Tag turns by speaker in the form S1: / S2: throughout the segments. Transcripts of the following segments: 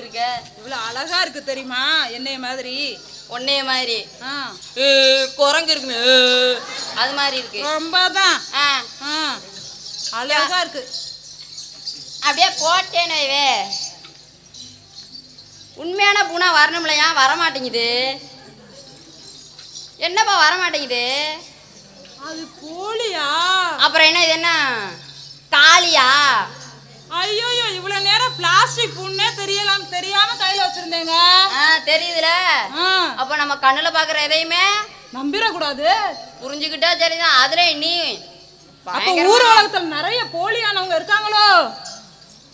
S1: இருக்க?
S2: இவ்வளவு அழகா இருக்கு தெரியுமா? என்னைய மாதிரி.
S1: உன்னைய மாதிரி குரங்கு இருக்குமே அது மாதிரி இருக்கு.
S2: ரொம்பதான் அழகா இருக்கு.
S1: அப்படியே போட்டேனே. உண்மையான பூனா வரணும்லையா? வரமாட்டேங்குது. என்னப்பா வரமாட்டேங்குது?
S2: அது போலியா?
S1: அப்புறம் என்ன? இது என்ன தாலியா?
S2: ஐயோ இவ்வளவு நேரம் பிளாஸ்டிக் பூன்னே தெரியாம கையில வச்சிருந்தேங்க.
S1: தெரியுதுல. அப்ப நம்ம கண்ணுல பாக்குற எதையுமே
S2: நம்பிட கூடாது.
S1: புரிஞ்சுக்கிட்டா சரிதான். அதுல நீ
S2: ஊர் உலகத்துல நிறைய போலியானவங்க இருக்காங்களோ?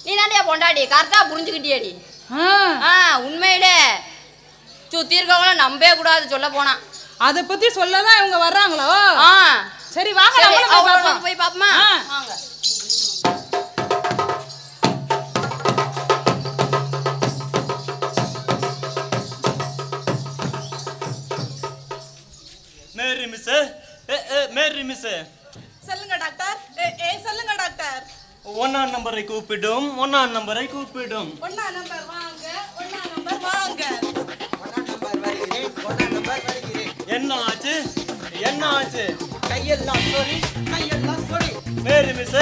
S1: நீ தாண்டியா பொண்டாடி கரெக்டா புரிஞ்சுக்கிட்டியாடி. உண்மையிலே சுத்தி இருக்கவங்கள நம்பவே கூடாது சொல்ல போனா.
S2: அதை பத்தி சொல்லதான் இவங்க வர்றாங்களோ? சரி வாங்க
S1: போய் பாப்போமா? வாங்க.
S3: மேரி மிஸ்
S2: சொல்லுங்க டாக்டர். சொல்லுங்க டாக்டர்.
S3: ஒன்னாம் நம்பரை கூப்பிடும். ஒன்னாம் நம்பரை கூப்பிடும்.
S2: ஒன்னாம் நம்பர் வாங்க. ஒன்னாம் நம்பர் வாங்க.
S4: ஒன்னாம் நம்பர் வருகிறேன். ஒன்னாம் நம்பர் வருகிறேன்.
S3: என்ன ஆச்சு? என்ன ஆச்சு?
S4: கையெல்லாம் சொறி. கையெல்லாம் சொறி.
S3: மேரி மிஸ்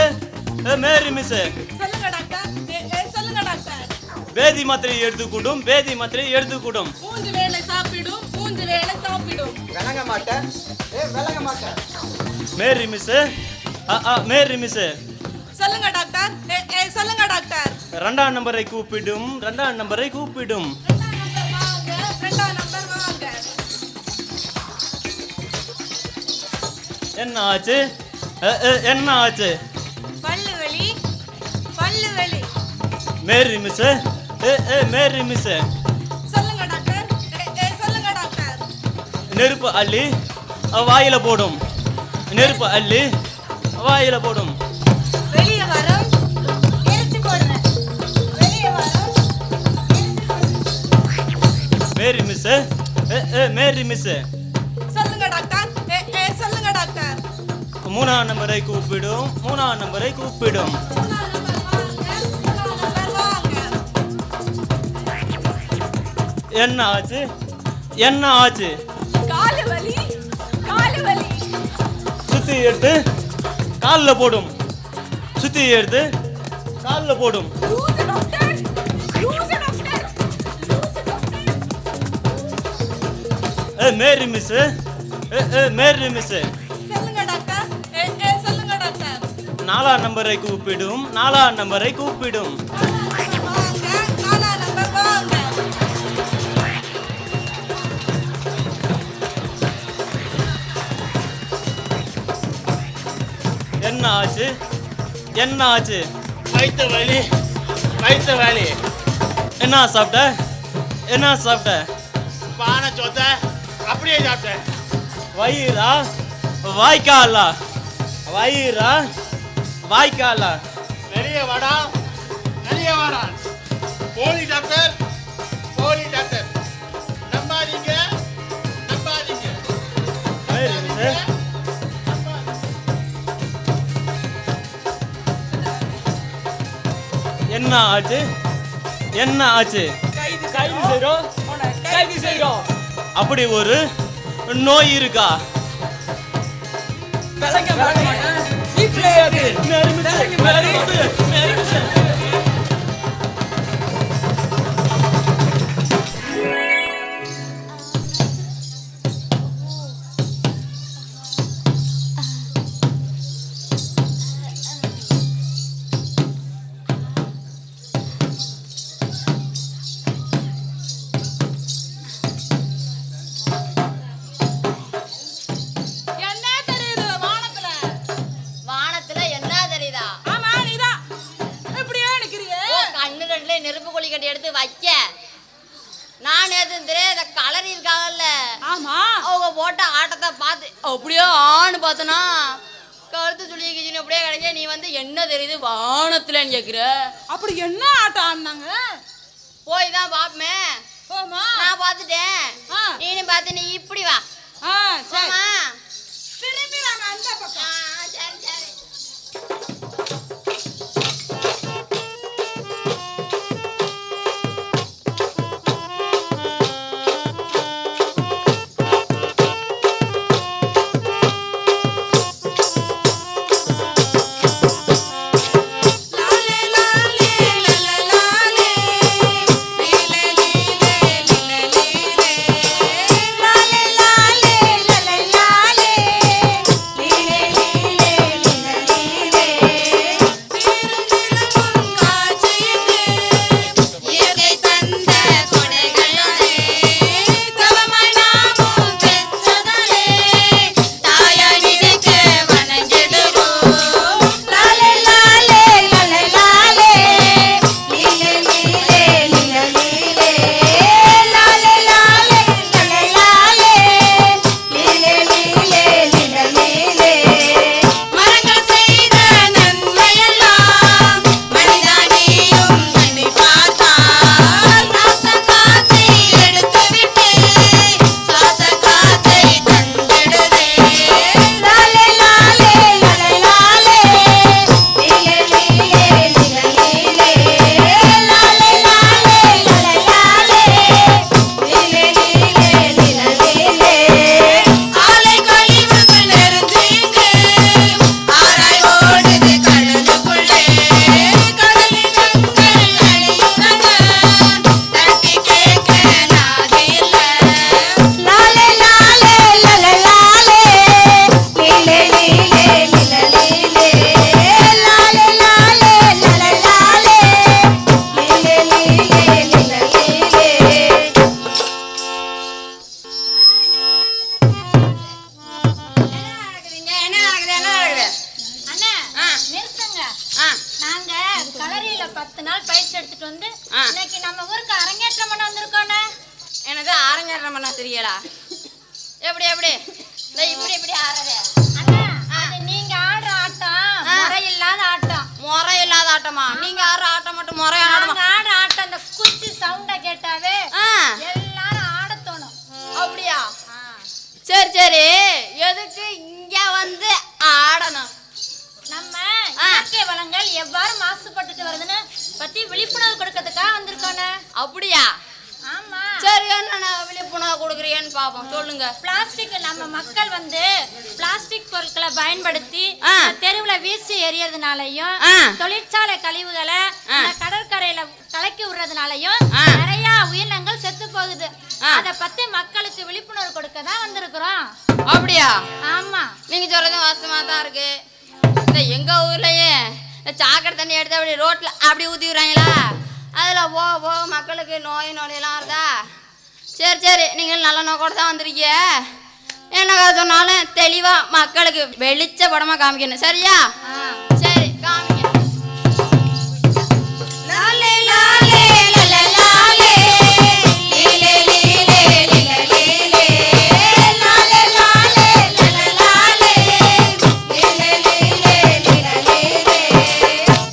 S3: மேரி மிஸ்
S2: சொல்லுங்க டாக்டர். சொல்லுங்க டாக்டர்.
S3: பேதி மாத்திரை எடுத்துக்கூடும். பேதி மாத்திரை எடுத்துக்கூடும்.
S2: 3 வேளை சாப்பிடும். 3 வேளை சாப்பிடும்.
S4: விளங்க மாட்டேன். விளங்க மாட்டேன்.
S3: மேரி மிஸ் மேரி மிஸ்
S2: சொல்லுங்க டாக்டர். சொல்லுங்க டாக்டர்.
S3: ரெண்டாம் நம்பரை கூப்பிடும். ரெண்டாம் நம்பரை கூப்பிடும்.
S2: ரெண்டாம் நம்பர் வாங்க.
S3: என்ன ஆச்சு? என்ன ஆச்சு?
S2: பல்லு வலி. பல்லு வலி.
S3: மேரி மிஸ் மேரி மிஸ்
S2: சொல்லுங்க டாக்டர். சொல்லுங்க டாக்டர்.
S3: நெருப்பு அள்ளி வாயில போடும். நெருப்பு அள்ளி வாயில போடும்.
S2: வெளியே வரும். எரிச்சு போடுறேன். வெளியே வரும்.
S3: மேரி மிஸ் மேரி மிஸ்
S2: சொல்லுங்க டாக்டர். சொல்லுங்க டாக்டர்.
S3: மூணாம் நம்பரை கூப்பிடும். மூணாம் நம்பரை கூப்பிடும். என்ன ஆச்சு? என்ன ஆச்சு?
S2: காலு வலி. காலு வலி.
S3: சுத்தி எடுத்து கால்ல போடும். சுத்தி எடுத்து கால்ல போடும்.
S2: லூசு டாக்டர். லூசு டாக்டர். லூசு டாக்டர்.
S3: மேரி மிஸ் மேரி மிஸ்
S2: சொல்லுங்க டாக்டர். சொல்லுங்க டாக்டர்.
S3: நாலாம் நம்பரை கூப்பிடும். நாலாம் நம்பரை கூப்பிடும்.
S2: நாலாம் நம்பர் வாங்க.
S3: என்ன ஆச்சு? என்ன ஆச்சு?
S5: வயிற்று வலி. வயிற்று வலி.
S3: என்ன சாப்பிட்ட? என்ன சாப்பிட்ட?
S5: பானை சொத்த அப்படியே சாப்பிட்டேன்.
S3: வயிறா வாய்க்காலா? வயிறா வாய்க்காலா?
S5: வெளியே வாடா. வெளியே வாடா. போலி டாக்டர். போலி டாக்டர். நம்பாதீங்க. நம்பாதீங்க.
S3: மேரி மிஸ் என்ன ஆச்சு? என்ன ஆச்சு? கைது செய்றோம். அப்படி ஒரு நோய் இருக்கா?
S1: நெருப்பு கொல்லி கட்டி எடுத்து வைக்க நான் இந்த கலர் இருக்காங்கல்ல, அவங்க போட்ட ஆட்டத்தை பார்த்து அப்படியே ஆணு பார்த்தனா கழுத்து சொல்லி கிச்சின்னு அப்படியே கிடைக்க. நீ வந்து என்ன தெரியுது வானத்துலன்னு கேட்குற?
S2: அப்படி என்ன ஆட்டம் ஆடினாங்க?
S1: போய் தான் பாப்பமே. நான் பார்த்துட்டேன். நீனு பார்த்து நீ இப்படி வா.
S2: திரும்பி நாம அந்த பக்கம்.
S1: சரி சரி.
S6: ஏங்க
S1: ஆ
S6: நாங்க களரியில 10 நாள் பயிற்சி எடுத்துட்டு வந்து
S1: ஆ.
S6: இன்னைக்கு நம்ம ஊருக்கு அரங்கேற்றம் பண்ண வந்திருக்கோனே.
S1: எனது அரங்கேற்றம் பண்ண தெரியலா எப்படி எப்படி இந்த இப்படி இப்படி ஆடுறது
S6: அண்ணா அது நீங்க ஆடுற ஆட்டம் முறையில்லாத ஆட்டம்.
S1: முறை இல்லாத ஆட்டமா நீங்க ஆடுற ஆட்டம் மட்டும் முறையான
S6: நாங்க
S1: ஆட்டமா
S6: ஆடுற ஆட்டம் அந்த குச்சி சவுண்ட கேட்டாவே
S1: ஆ
S6: எல்லாரும் ஆட தோணும்.
S1: அப்படியா சரி சரி எதுக்கு இங்க வந்து ஆடணும்
S6: நம்ம இயற்கை வளங்கள் எவ்வாறு மாசுபட்டுட்டு வருதுன்னு பத்தி விழிப்புணர்வு கொடுக்கறதுக்காக வந்திருக்கோனே.
S1: அப்படியா
S6: ஆமா.
S1: சரி என்ன விழிப்புணர்வு கொடுக்குறீன்னு பாப்போம் சொல்லுங்க.
S6: பிளாஸ்டிக் நம்ம மக்கள் வந்து பிளாஸ்டிக் பொருட்களை பயன்படுத்தி
S1: ஆ.
S6: தெருவுல வீசி எறியறதுனாலயும்
S1: ஆ.
S6: தொழிற்சாலை கழிவுகளை இந்த கடற்கரையில கலக்கி விடுறதுனாலயும்
S1: ஆ.
S6: நிறைய உயிரினங்கள் செத்து போகுது.
S1: ஆ.
S6: அத பத்தி மக்களுக்கு விழிப்புணர்வு கொடுக்க தான் வந்திருக்கிறோம்.
S1: அப்படியா
S6: ஆமா.
S1: நீங்க சொல்றது வாசமா தான் இருக்கு. இந்த எங்க ஊர்லயே இந்த சாக்கடை தண்ணி எடுத்து அப்படி ரோட்ல அப்படி ஊத்தி விடுறாங்களா அதுல போ மக்களுக்கு நோய் நொடியெல்லாம் வருதா. சரி சரி நீங்கள் நல்ல நோக்கோட தான் வந்திருக்கீங்க. என்ன சொன்னாலும் தெளிவா மக்களுக்கு வெளிச்ச படமா காமிக்கணும் சரியா. சரி காமிக்க. லாலே லாலே லாலே லாலே லீலே லீலே லீலே லீலே லாலே லாலே லாலே லாலே லீலே லீலே லீலே லீலே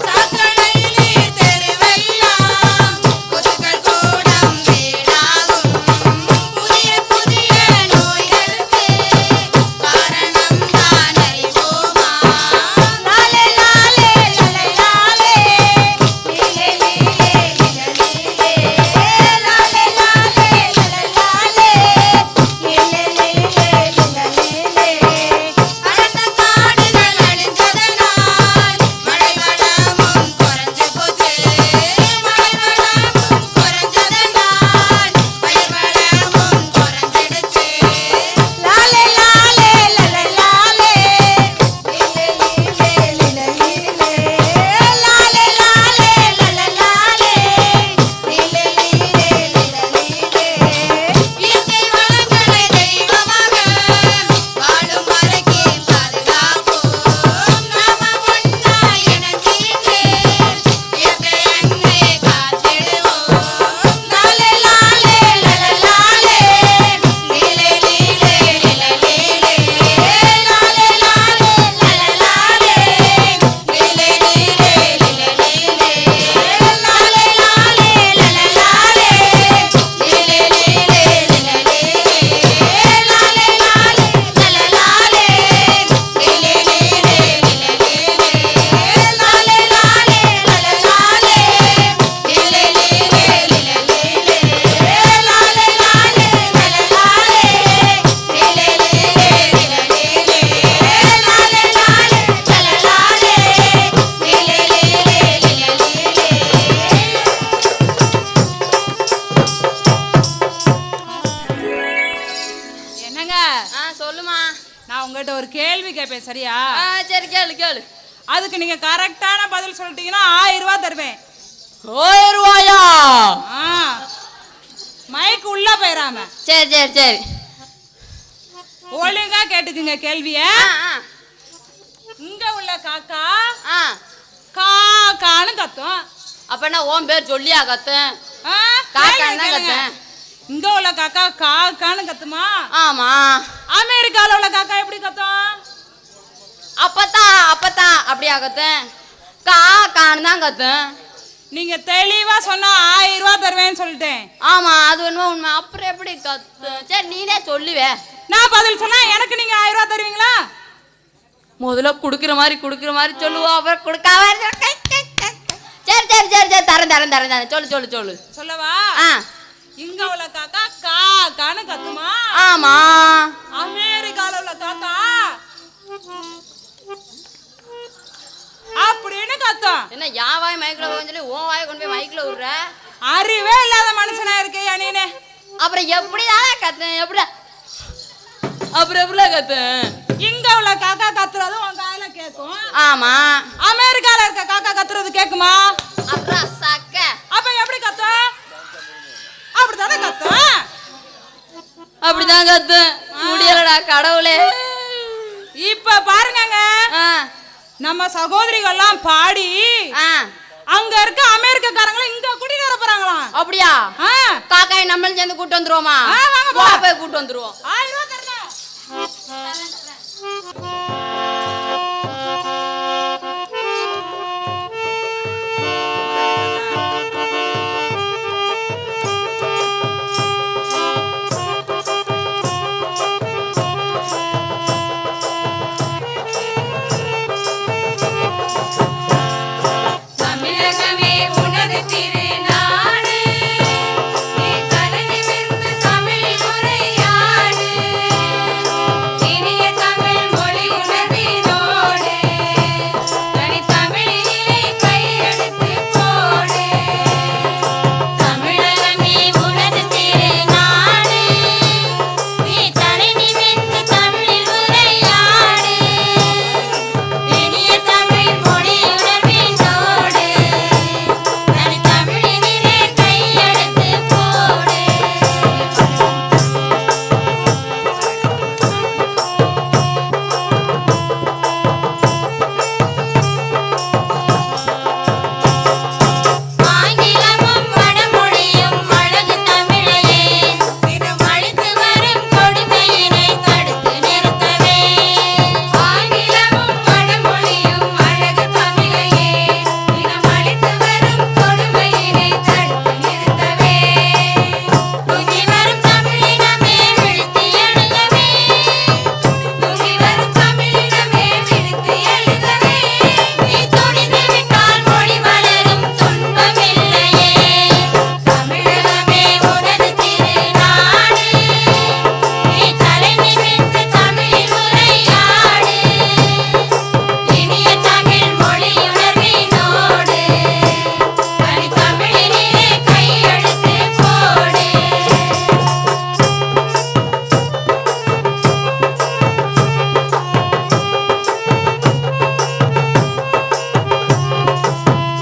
S1: சாக்கடையிலே தெருவெல்லாம் கொசுக்கள் கூடம் வீடாகும் புதிய புதிய நோய்களுக்கு காரணம் தான் அறிவோமா. லாலே லாலே லாலே லாலே லீலே லீலே லீலே லீலே லாலே லாலே லாலே லாலே லீலே லீலே லீலே லீலே அடர்ந்த காடுகள் அழிஞ்சதனால் மழை வளமும் குறைஞ்சு போச்சு. மழை வளமும் குறைஞ்சதனால் பயிர் வளமும் குறைஞ்சிடுச்சு. லாலே லாலே லாலே லாலே லீலே லீலே லீலே லீலே லாலே லாலே லாலே லாலே லீலே லீலே லீலே லீலே இயற்கை வளங்களை தெய்வமாக வாழும் வரைக்கு பாதுகாப்போம். நாம ஒன்னா இணைஞ்சிட்டு இயற்கை அன்பை காத்திடுவோம். லாலே லாலே லாலே லாலே லீலே லீலே லீலே லீலே லாலே லாலே லாலே லாலே லீலே லீலே லீலே லீலே லாலே லாலே லாலே லாலே லீலே லீலே லீலே லீலே லாலே லாலே லாலே லாலே லீலே லீலே லீலே லீலே லாலே லாலே லாலே லாலே லீலே லீலே லீலே லீலே லாலே லாலே லாலே லாலே லீலே லீலே லீலே லீலே லாலே லாலே லாலே லாலே லீலே லீலே லீலே
S2: என்னங்க
S1: சொல்லுமா.
S2: நான் உங்ககிட்ட ஒரு கேள்வி கேட்பேன் சரியா?
S1: சரி கேளு கேளு.
S2: அதுக்கு நீங்க கரெக்டான பதில் சொல்லிட்டீங்கன்னா 1000 ரூபாய் தருவேன்.
S1: 1000 ரூபாயா?
S2: ஆ மைக்கு உள்ள போயிராம
S1: சரி சரி சரி
S2: ஒழுங்கா கேட்டுக்குங்க கேள்விய.
S1: ஆ
S2: இங்க உள்ள காக்கா
S1: ஆ
S2: காக்கான்னு கத்தும்.
S1: அப்பனா உன் பேர் சொல்லியா கத்தேன்?
S2: ஆ,
S1: காக்கான்னு தான்
S2: கேளுங்க.
S1: கத்தேன்.
S2: இங்க உள்ள காக்கா காக்கான்னு கத்துமா?
S1: ஆமா.
S2: அமெரிக்கால உள்ள காக்கா எப்படி கத்தும்?
S1: அப்பதான் அப்படியா கத்தேன்? காக்கான்னு தான் கத்தேன்.
S2: நீங்க தெளிவா சொன்னா 1000 ரூபாய் தருவேன்னு சொல்லிட்டேன்.
S1: ஆமா அது உண்மை உண்மை. அப்புறம் எப்படி கத்து? சரி நீனே சொல்லுவே.
S2: நான் பதில் சொன்னா எனக்கு நீங்க 1000 ரூபாய் தருவீங்களா?
S1: முதல்ல குடுக்குற மாதிரி சொல்லுவோம். அப்புறம் கொடுக்காம சரி சரி சரி சரி தரேன் தரேன் தரேன் தரேன் சொல்லு சொல்லு சொல்லு.
S2: சொல்லவா?
S1: ஆ
S2: இங்க உள்ள காக்கா காக்கான்னு கத்துமா?
S1: ஆமா.
S2: அமெரிக்கால உள்ள காக்கா அப்படின்னு கத்தும்.
S1: என்ன யா வாய் மைக்கில் போய் சொல்லி உன் வாயை கொண்டு போய் மைக்கில் விடுற?
S2: அறிவே இல்லாத மனுஷனா இருக்கையா நீனே?
S1: அப்புறம் எப்படிதான் கத்தேன்? எப்படிலாம் கத்தேன்?
S2: இங்க உள்ள காக்கா கத்துறது உன் காதுல கேக்கும்.
S1: ஆமா.
S2: அமெரிக்கால இருக்க காக்கா கத்துறது கேக்குமா?
S1: அப்புறம் சக்க
S2: அப்ப எப்படி கத்தும்? அப்படித்தானே கத்தும்.
S1: அப்படிதான் கத்தேன். முடியலடா கடவுளே.
S2: இப்ப பாருங்க நம்ம சகோதரிகள்லாம் பாடி
S1: ஆ,
S2: அங்க இருக்க அமெரிக்கக்காரங்களை இங்க கூட்டிட்டு வர போறாங்களாம்.
S1: அப்படியா?
S2: ஆ,
S1: காக்காய் நம்மளும் சேர்ந்து கூட்டு வந்துருவோமா?
S2: ஆ, வாங்க
S1: வா,
S2: போலாம்.
S1: போய் கூட்டு வந்துருவோம்.
S2: 1000 ரூபாய் தரணும்.
S6: தமிழகமே உனது திருநாடு, நீ தலைநிமிர்ந்து தமிழில் உரையாடு. இனிய தமிழ் மொழி உணர்வினோடு, தனித்தமிழினிலே கையெழுத்து போடு. தமிழகமே உனது திருநாடு, நீ தலைநிமிர்ந்து தமிழில் உரையாடு. இனிய தமிழ் மொழி உணர்வினோடு, தனித்தமிழினிலே கையெழுத்து போடு. ஆங்கிலமும் வடமொழியும் அழகு தமிழையே, தினமழித்து வரும் கொடுமையினை தடுத்து நிறுத்தவே. ஆங்கிலமும் வடமொழியும் அழகு தமிழையே, தினமழித்து வரும் கொடுமையினை தடுத்து நிறுத்தவே. துங்கி வரும் தமிழினமே விழித்து எழுகவே, துங்கி வரும் தமிழினமே விழித்து எழுகவே. நீ துணிந்து விட்டால் மொழி வளரும் துன்பமில்லையே. தமிழகமே உனது திருநாடு, நீ தலைநிமிர்ந்து தமிழில் உரையாடு. இனிய தமிழ் மொழி உணர்வினோடு, தனித்தமிழினிலே கையெழுத்து போடு.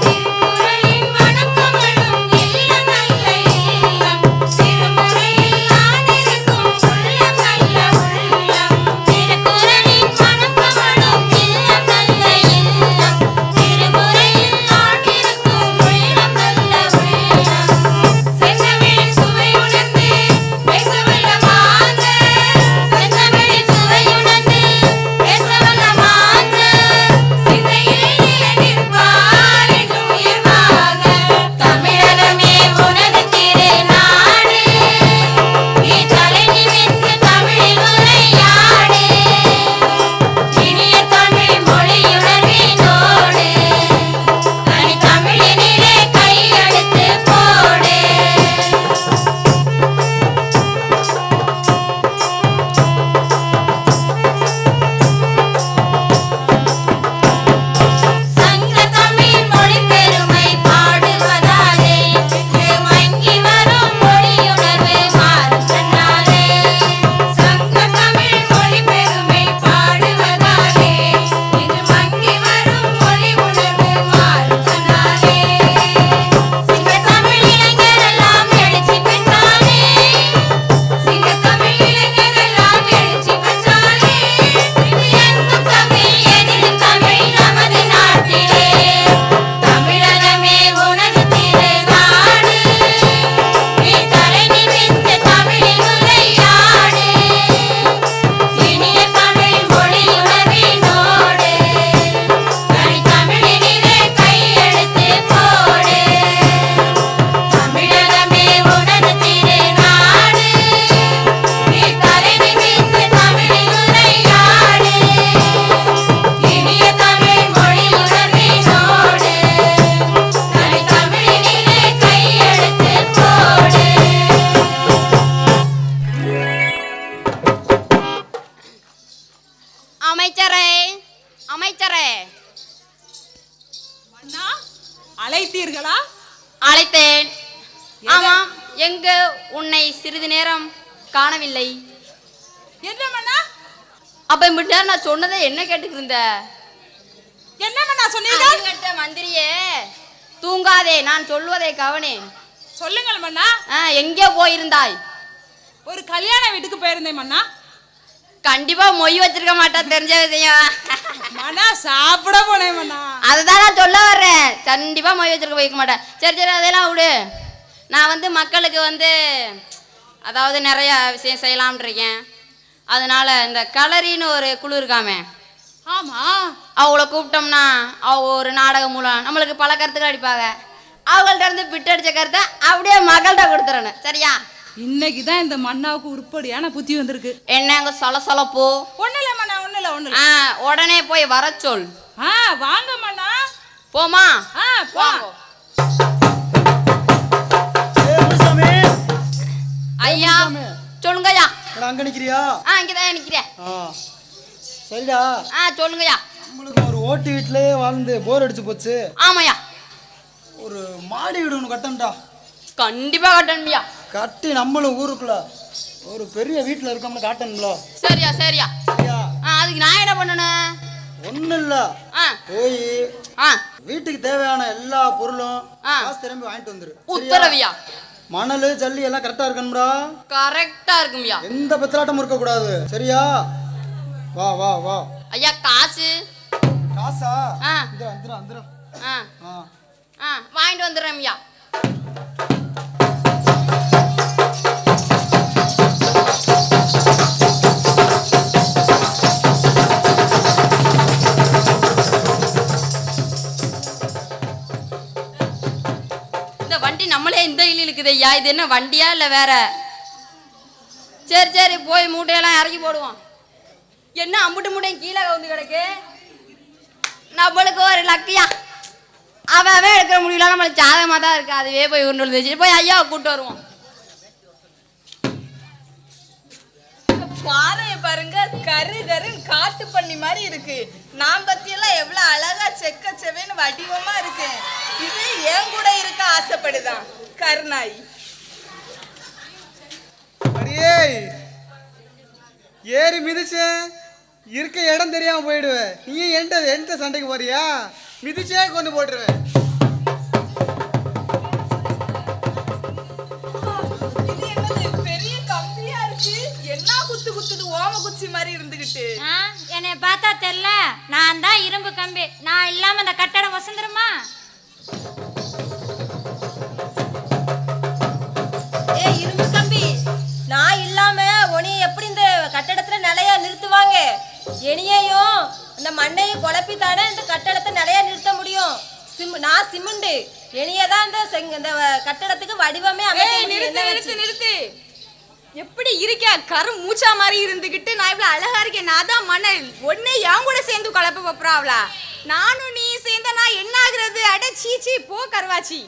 S6: திருக்குறளின் மணக்கமழும் இல்லம் நல்ல இல்லம், திருமுறையில் ஆண்டிருக்கும் உள்ளம் நல்ல உள்ளம். திருக்குறளின் மணக்கமழும் இல்லம் நல்ல இல்லம், திருமுறையில் ஆண்டிருக்கும் உள்ளம் நல்ல உள்ளம். செந்தமிழின் சுவை உணர்ந்து பேசவல்ல மாந்தர், செந்தமிழின் சுவை உணர்ந்து பேசவல்ல மாந்தர், சிந்தையில் நிலை நிற்பார் என்றும் உயர்வாக. தமிழகமே உனது திருநாடு, நீ தலைநிமிர்ந்து தமிழில் உரையாடு. இனிய தமிழ் மொழி உணர்வினோடு, தனித்தமிழினிலே கையெழுத்து போடு. சங்க தமிழ் மொழி பெருமை பாடுவதாலே, இன்று மங்கி வரும் மொழியுணர்வு மாறும் தன்னாலே. சங்க தமிழ் மொழி பெருமை பாடுவதாலே, இன்று மங்கி வரும் மொழி உணர்வு மாறும் தன்னாலே. சிங்க தமிழ் இளைஞரெல்லாம் எழுச்சி பெற்றாலே, சிங்க தமிழ் இளைஞரெல்லாம் எழுச்சி பெற்றாலே. இது எங்கும் தமிழ், எதிலும் தமிழ் நமது நாட்டிலே. தமிழகமே உனது திருநாடு, நீ தலைநிமிர்ந்து தமிழில் உரையாடு. இனிய தமிழ் மொழி உணர்வினோடு, தனித்தமிழினிலே கையெழுத்து போடு. தமிழகமே உனது திருநாடு, நீ தலைநிமிர்ந்து தமிழில் உரையாடு. இனிய தமிழ் மொழி உணர்வினோடு, தனித்தமிழினிலே கையெழுத்து போடு.
S1: அமைச்சரே, அமைச்சரே,
S2: அண்ணா, அழைத்தீர்களா?
S1: அழைத்தேன். ஆமாம், எங்க உன்னை சிறிது நேரம் காணவில்லை.
S2: என்ன மன்னா?
S1: அப்ப முன்னாடி நான் சொன்னதை என்ன கேட்டுக்கிட்டு இருந்த?
S2: என்ன மன்னா சொன்னீங்க?
S1: கேட்ட மந்திரியே, தூங்காதே, நான் சொல்வதை கவனி.
S2: சொல்லுங்கள் மன்னா.
S1: எங்கே போயிருந்தாய்?
S2: ஒரு கல்யாண வீட்டுக்கு போயிருந்தேன் மன்னா.
S1: கண்டிப்பா மொய் வச்சிருக்க மாட்டா, தெரிஞ்ச விஷயம்.
S2: மன்னா சாப்பிட
S1: அதுதான் நான் சொல்ல வர்றேன். கண்டிப்பா மொய் வச்சிருக்க வைக்க மாட்டேன். சரி சரி அதெல்லாம் விடு. நான் வந்து மக்களுக்கு வந்து அதாவது நிறைய விஷயம் செய்யலாம்னு இருக்கேன். அதனால இந்த கலரின்னு ஒரு குழு இருக்காமே,
S2: ஆமா,
S1: அவங்கள கூப்பிட்டோம்னா அவங்க ஒரு நாடகம் மூலம் நம்மளுக்கு பல கருத்துக்கள் அடிப்பாங்க. அவங்கள்ட்ட இருந்து பிட்டு அடிச்ச கருத்தை அப்படியே மக்கள்கிட்ட கொடுத்துறணும். சரியா?
S2: இன்னைக்கு தான் இந்த மண்ணாவுக்கு உருப்படியான புத்தி வந்திருக்கு.
S1: என்னங்க சொலசொலப்போ?
S2: ஒண்ணு இல்ல மண்ணா, ஒண்ணு இல்ல, ஒண்ணு இல்ல.
S1: உடனே போய் வர சொல்.
S2: வாங்க மண்ணா.
S1: போமா?
S2: போ.
S1: ஐயா சொல்லுங்கய்யா.
S4: அங்க நிக்கிறியா?
S1: இங்கதான் நிக்கிறேன்.
S4: சரிடா.
S1: சொல்லுங்கய்யா.
S4: நம்மளுக்கு ஒரு ஓட்டு வீட்டிலேயே வாழ்ந்து போர் அடிச்சு போச்சு.
S1: ஆமாய்யா.
S4: ஒரு மாடி வீடு ஒன்று கட்டணும்டா.
S1: கண்டிப்பா கட்டணும்யா.
S4: கட்டி நம்மளும் ஊருக்குள்ள ஒரு பெரிய வீட்டில் இருக்கோம்னு காட்டணும்ல.
S1: சரியா சரியா.
S4: சரியா?
S1: அதுக்கு நான் என்ன பண்ணணும்?
S4: ஒன்றும் இல்லை, போய் வீட்டுக்கு தேவையான எல்லா பொருளும் காசு திரும்பி வாங்கிட்டு வந்துரு.
S1: உத்தரவியா?
S4: மணல் ஜல்லி எல்லாம் கரெக்டா இருக்கணும்டா.
S1: கரெக்டா இருக்கும்யா.
S4: எந்த பத்திராட்டமும் இருக்க கூடாது. சரியா? வா வா வா.
S1: ஐயா காசு?
S4: காசா? இந்த வந்துரும் வந்துரும்.
S1: வாங்கிட்டு வந்துடுறேன்யா. இந்த வண்டி நம்மளே இந்த இல் இருக்குது ஐயா. இது என்ன வண்டியா இல்ல வேற? சரி சரி போய் மூட்டையெல்லாம் இறக்கி போடுவோம். என்ன அம்புட்டு மூட்டையும் கீழே வந்து கிடக்கு. நம்மளுக்கு ஒரு லக்கியா. அவன் எடுக்கிற முடியல நம்மளுக்கு சாதகமாக தான் இருக்கு. அதுவே போய் உருண்டு வச்சுட்டு போய் ஐயாவை கூப்பிட்டு வருவோம்.
S7: பாறையை பாருங்க, கரு கருன்னு காட்டு பண்ணி மாதிரி இருக்கு. நான் பத்தியெல்லாம் எவ்வளவு அழகா செக்க செவேன்னு வடிவமா இருக்கு. இது ஏன் கூட இருக்க ஆசைப்படுதான் கருநாய்.
S8: அடியே ஏறி மிதிச்சேன், இருக்க இடம் தெரியாம போயிடுவேன். நீ என்கிட்ட சண்டைக்கு போறியா? மிதிச்சே கொண்டு போட்டுருவேன்.
S7: இது என்னது பெரிய கம்பியா இருக்கு? என்ன குத்து குத்துது ஓம குச்சி மாதிரி இருந்துகிட்டு.
S6: என்னை பார்த்தா தெரியல, நான் தான் இரும்பு கம்பி. நான் இல்லாம இந்த கட்டடம் வசந்துருமா?
S7: இரும்பு கம்பி, நான் இல்லாம உன்னைய எப்படி இந்த கட்டடத்துல நிலையா நிறுத்துவாங்க? எனியையும் இந்த மண்ணையும் குழப்பி தானே இந்த கட்டடத்தை நிலையா நிறுத்த முடியும். நான் சிமெண்ட், எனியதான் இந்த கட்டடத்துக்கு வடிவமே
S1: நிறுத்து. எப்படி இருக்க? கரு மூச்சா மாதிரி இருந்துகிட்டு நான் இவ்வளவு அழகா இருக்கேன். நான் தான் மணல். ஒன்னே என் கூட சேர்ந்து குழப்ப போறாவளா? நானும் நீ சேர்ந்தா நான் என்ன ஆகுறது? அட சீச்சி போ கருவாச்சி.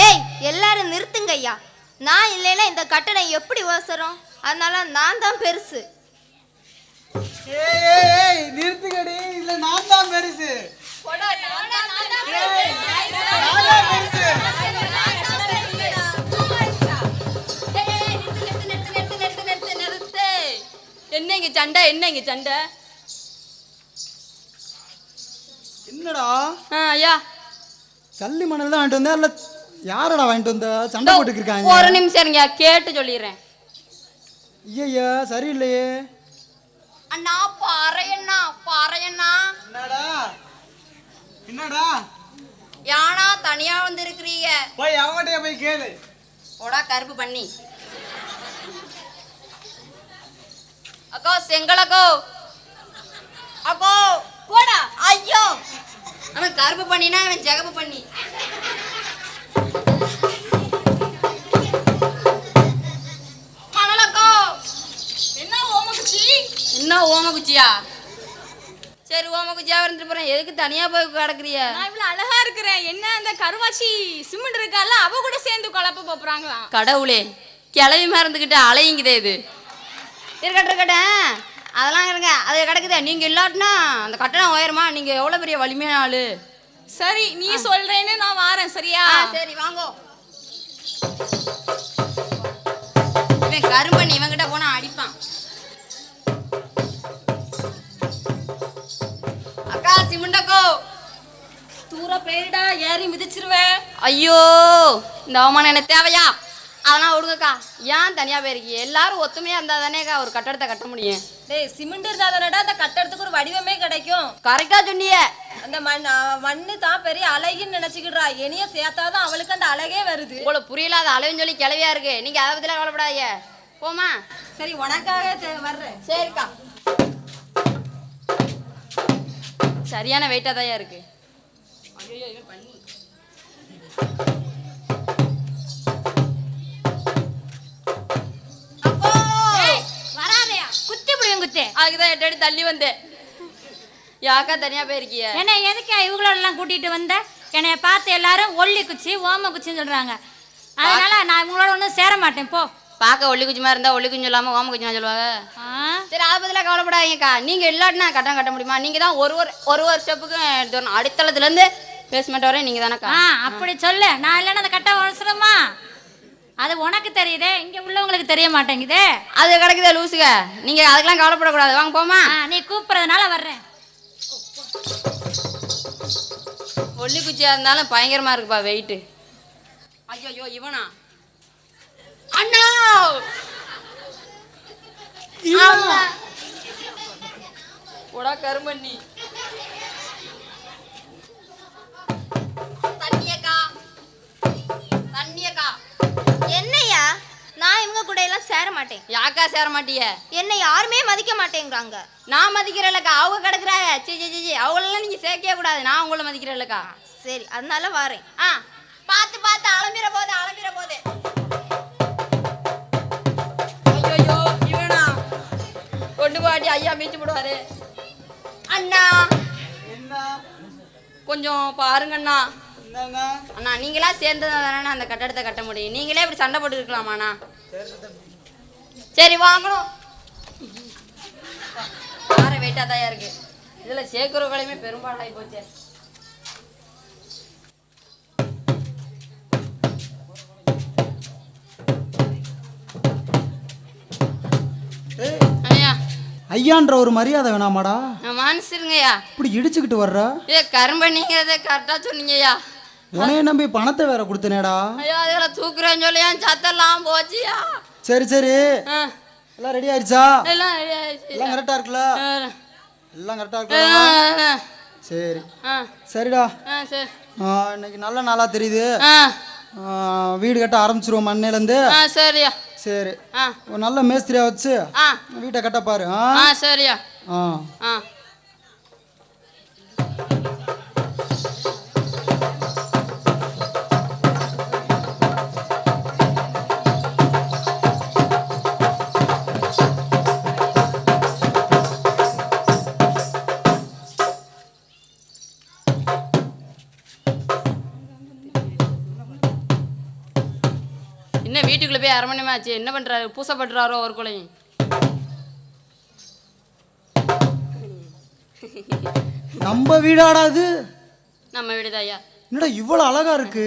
S9: ஏய் எல்லாரும் நிறுத்துங்க ஐயா. நான் இல்லைன்னா இந்த கட்டடம் எப்படி அவசரம்? அதனால நான் தான் பெருசு.
S8: ஏய் நிறுத்துக்கடி, இல்ல நான் தான் பெருசு.
S1: என்ன இங்க சண்டை? என்ன இங்க சண்டை?
S4: என்னடா
S1: ஐயா
S4: சல்லி மணல் தான் வாங்கிட்டு வந்தா இல்ல யாரடா வாங்கிட்டு வந்தா? சண்டை போட்டுக்கு இருக்காங்க.
S1: ஒரு நிமிஷம் இருங்க, கேட்டு சொல்லிடுறேன்.
S4: ஐயா சரியில்லையே.
S1: அண்ணா பாறையண்ணா பாறையண்ணா.
S8: என்னடா என்னடா
S1: யானா தனியா வந்து இருக்கிறீங்க?
S8: போய் அவன்கிட்ட போய் கேளு.
S1: ஓடா கருப்பு பண்ணி. அக்கோ செங்கலக்கோ அக்கோ போடா. ஐயோ அவன் கருப்பு பண்ணினா அவன் ஜெகப்பு பண்ணி. மணலக்கோ என்ன ஓமக்குச்சி? என்ன ஓமக்குச்சியா? சரி ஓமக்குச்சியா இருந்துட்டு போறேன். எதுக்கு தனியா போய் கிடக்குறிய?
S7: நான் இவ்வளவு அழகா இருக்கிறேன். என்ன அந்த கருவாச்சி சிமெண்ட் இருக்கால அவ கூட சேர்ந்து குழப்ப போறாங்களாம்.
S1: கடவுளே கிளவி மறந்துக்கிட்டு அலையுங்குதே இது. இருக்கட்டும் அதெல்லாம் இருங்க. அது கிடக்குதே. நீங்க இல்லாட்டினா அந்த கட்டணம் உயருமா? நீங்க எவ்வளவு பெரிய வலிமையான ஆளு.
S7: சரி நீ சொல்றேன்னு நான் வாரேன். சரியா?
S1: சரி வாங்கோ. இவன் கரும்பண்ணி இவங்கிட்ட போனா அடிப்பான். அக்கா சிமுண்டக்கோ
S7: தூர போயிடா, ஏறி மிதிச்சிருவேன்.
S1: ஐயோ இந்த அவமானம் எனக்கு தேவையா? அதெல்லாம் விடுங்கக்கா, ஏன் தனியா போயிருக்கீங்க? எல்லாரும் ஒத்துமையா இருந்தா தானேக்கா ஒரு கட்டடத்தை கட்ட முடியும்.
S7: டேய் சிமெண்ட் இருந்தா தானடா அந்த கட்டடத்துக்கு ஒரு வடிவமே கிடைக்கும்.
S1: கரெக்டா சொன்னியே.
S7: அந்த மண்ணு தான் பெரிய அழகுன்னு நினைச்சுக்கிடுறா. இனிய சேர்த்தாதான் அவளுக்கு அந்த அழகே வருது.
S1: உங்களுக்கு புரியல, அது அழகுன்னு சொல்லி கிளவியா இருக்கு. நீங்க அதை பத்திலாம் கவலைப்படாதீங்க. போமா.
S7: சரி உனக்காக வர்றேன்.
S1: சரிக்கா. சரியான வெயிட்டா தான் இருக்கு. ஐயோ இவன் பண்ணி
S6: வராதையா குத்தி புடியும் குத்து.
S1: அதுக்குதான் எட்டு அடி தள்ளி வந்தேன். யாக்கா தனியா போயிருக்கிய?
S6: என்ன எதுக்கு இவங்களோட எல்லாம் கூட்டிட்டு வந்த? என்னைய பார்த்து எல்லாரும் ஒல்லி குச்சி ஓம குச்சின்னு சொல்றாங்க. அதனால நான் இவங்களோட ஒன்றும் சேர மாட்டேன். போ.
S1: பார்க்க ஒல்லி குச்சி மாதிரி இருந்தா ஒல்லி குஞ்சு இல்லாம ஓம குச்சி சொல்லுவாங்க. சரி அதை பத்திலாம் கவலைப்படாதீங்கக்கா. நீங்க இல்லாட்டினா கட்டம் கட்ட முடியுமா? நீங்க தான் ஒரு ஸ்டெப்புக்கும் அடித்தளத்துல இருந்து பேஸ்மெண்ட் வரை நீங்க தானக்கா.
S6: அப்படி சொல்லு. நான் இல்லைன்னா அந்த கட்டம் அவசரமா? அது உனக்கு தெரியுதே, இங்க உள்ளவங்களுக்கு தெரிய மாட்டேங்குதே.
S1: அது கிடைக்குதே லூசுக. நீங்க அதுக்கெல்லாம் கவலைப்படக்கூடாது. வாங்க போமா.
S6: நீ கூப்பிடுறதுனால வர்றேன்.
S1: ஒல்லி குச்சியா இருந்தாலும் பயங்கரமா இருக்குப்பா வெயிட்டு. ஐயோ இவனா? அண்ணா உடா கருமண்ணி. தண்ணியக்கா.
S9: என்னையா நான் இவங்க கூட எல்லாம் சேர மாட்டேன்.
S1: யாக்கா சேர மாட்டிய?
S9: என்னை யாருமே மதிக்க மாட்டேங்கிறாங்க.
S1: நான் மதிக்கிறேன்லக்கா. அவங்க கிடக்குறாங்க. சி அவங்களெல்லாம் நீங்க சேர்க்கவே கூடாது. நான் உங்களை மதிக்கிறேன்லக்கா.
S9: சரி அதனால வாரேன்.
S1: பார்த்து அலம்பிர போது. ஐயோ இவனா? கொண்டு போடி ஐயா மீச்சு போடுவாரு. அண்ணா
S8: என்ன
S1: கொஞ்சம் பாருங்கண்ணா.
S8: என்னங்க
S1: அண்ணா நீங்களா சேர்ந்ததா தானே அந்த கட்டடத்தை கட்ட முடியும். நீங்களே இப்படி சண்டை போட்டு இருக்கலாமாண்ணா? சரி வாங்கணும். யார வெயிட்டா தான் இருக்கு. இதுல சேர்க்கிறவங்களையுமே பெரும்பாலாகி போச்சு.
S4: ஐயான்ற ஒரு மரியாதை வேணாமாடா?
S1: மனசுருங்கய்யா.
S4: இப்படி இடிச்சுக்கிட்டு வர்ற?
S1: கரும்பண்ணிங்கிறத கரெக்டா சொன்னீங்கய்யா.
S4: உனைய நம்பி பணத்தை வேற கொடுத்தனேடா.
S1: ஐயா அதெல்லாம் தூக்குறேன்னு சொல்லி என் சத்தெல்லாம் போச்சியா.
S4: சரி எல்லாம் ரெடி ஆயிடுச்சா? எல்லாம் கரெக்டா இருக்குல்ல? எல்லாம் கரெக்டா இருக்குல்ல? சரி சரிடா. இன்னைக்கு நல்ல நாளா தெரியுது. வீடு கட்ட ஆரம்பிச்சிருவோம் மண்ணிலேருந்து.
S1: சரியா.
S4: சரி ஒரு நல்ல மேஸ்திரியா வச்சு வீட்டை கட்ட பாரு.
S1: சரியா. என்ன வீட்டுக்குள்ள போய் 1/2 மணி நேரம் ஆச்சு. என்ன பண்றாரு? பூசப்படுறாரோ ஒரு குழையும்.
S4: நம்ம வீடாடா இது?
S1: நம்ம வீடுதான் ஐயா.
S4: என்னடா இவ்வளவு அழகா இருக்கு?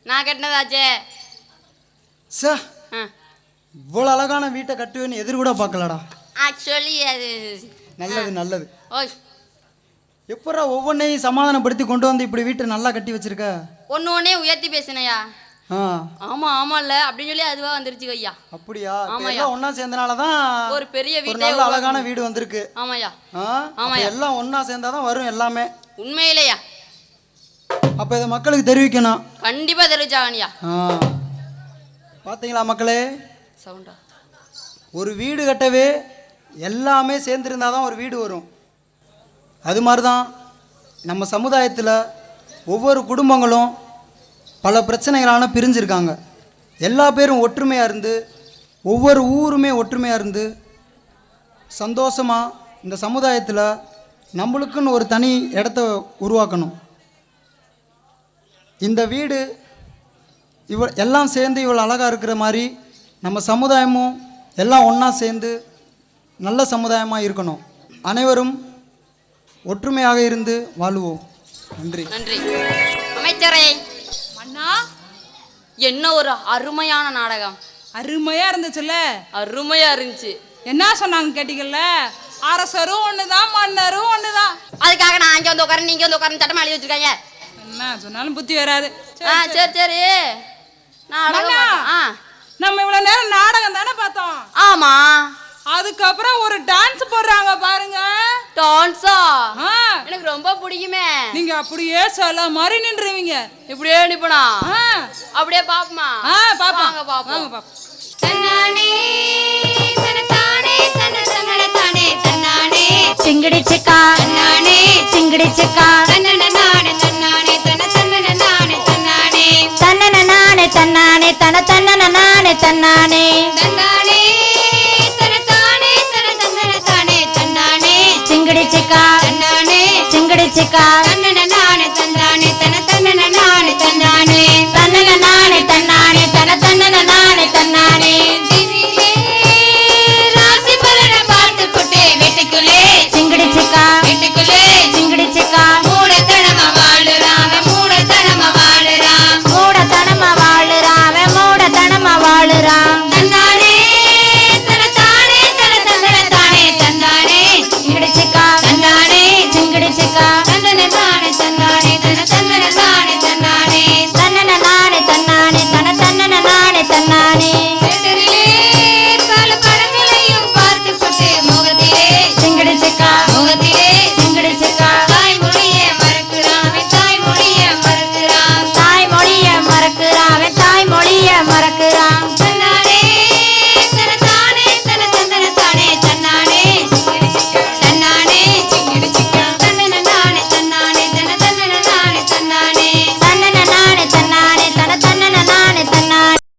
S1: நான் கட்டினதாச்சே.
S4: சார் இவ்வளவு அழகான வீட்டை கட்டுவேன்னு எதிர் கூட பார்க்கலடா.
S1: ஆக்சுவலி அது
S4: நல்லது.
S1: ஓய்
S4: எப்படா ஒவ்வொன்றையும் சமாதானப்படுத்தி கொண்டு வந்து இப்படி வீட்டை நல்லா கட்டி வச்சிருக்க?
S1: ஒன்னே உயர்த்தி பேசினையா. ஆமால அப்படின்னு சொல்லி அதுவா வந்துருச்சு ஐயா.
S4: அப்படியா? எல்லாம் ஒண்ணா சேர்ந்தனாலதான்
S1: ஒரு பெரிய வீடு,
S4: நல்ல அழகான வீடு வந்திருக்கு.
S1: ஆமாயா.
S4: எல்லாம் ஒண்ணா சேர்ந்தாதான் வரும் எல்லாமே.
S1: உண்மையிலேயா?
S4: அப்ப இதை மக்களுக்கு தெரிவிக்கணும்.
S1: கண்டிப்பா தெரிவிச்சாகனியா.
S4: பாத்தீங்களா மக்களே?
S1: சவுண்டா.
S4: ஒரு வீடு கட்டவே எல்லாமே சேர்ந்திருந்தாதான் ஒரு வீடு வரும். அது மாதிரிதான் நம்ம சமுதாயத்தில் ஒவ்வொரு குடும்பங்களும் பல பிரச்சனைகளான பிரிஞ்சிருக்காங்க. எல்லா பேரும் ஒற்றுமையாக இருந்து ஒவ்வொரு ஊருமே ஒற்றுமையாக இருந்து சந்தோஷமாக இந்த சமுதாயத்தில் நம்மளுக்குன்னு ஒரு தனி இடத்த உருவாக்கணும். இந்த வீடு எல்லாம் சேர்ந்து இவ்வளோ அழகாக இருக்கிற மாதிரி நம்ம சமுதாயமும் எல்லாம் ஒன்றா சேர்ந்து நல்ல சமுதாயமாக இருக்கணும். அனைவரும் ஒற்றுமையாக இருந்து வாழுவோம். நன்றி.
S1: நன்றி அமைச்சரே.
S2: அண்ணா
S1: என்ன ஒரு அருமையான நாடகம்.
S2: அருமையா இருந்துச்சுல்ல?
S1: அருமையா இருந்துச்சு.
S2: என்ன சொன்னாங்க கேட்டீங்கல்ல? அரசரும் ஒண்ணுதான், மன்னரும் ஒண்ணுதான்.
S1: அதுக்காக நான் அங்கே வந்து உட்கார நீங்க வந்து உட்கார சட்டமா எழுதி வச்சிருக்காங்க.
S2: என்ன சொன்னாலும் புத்தி வராது.
S1: சரி
S2: நம்ம இவ்வளவு நேரம் நாடகம் தானே பார்த்தோம்.
S1: ஆமா.
S2: அதுக்கப்புறம் ஒரு டான்ஸ் போடுறாங்க பாருங்க.
S1: டான்ஸா? எனக்கு ரொம்ப பிடிக்குமே.
S2: நீங்க அப்படியே சொல்ல மாதிரி நின்றுவீங்க.
S1: இப்படியே நிப்பனா? அப்படியே பாப்போமா?
S2: பாப்போம்.
S1: வாங்க பாப்போம்.
S2: வாங்க பாப்போம்.
S9: தன்னானே தனதானே தனதனதானே தன்னானே சிங்கடி சிக்கா தன்னானே சிங்கடி சிக்கா தன்னனனானே தன்னானே தனதனனானே தன்னானே தன்னனனானே தன்னானே தனதனனானே தன்னானே தன்னானே தனதானே தனதனதானே தன்னானே சிங்கடி சிக்கா தன்னானே சிங்கடி சிக்கா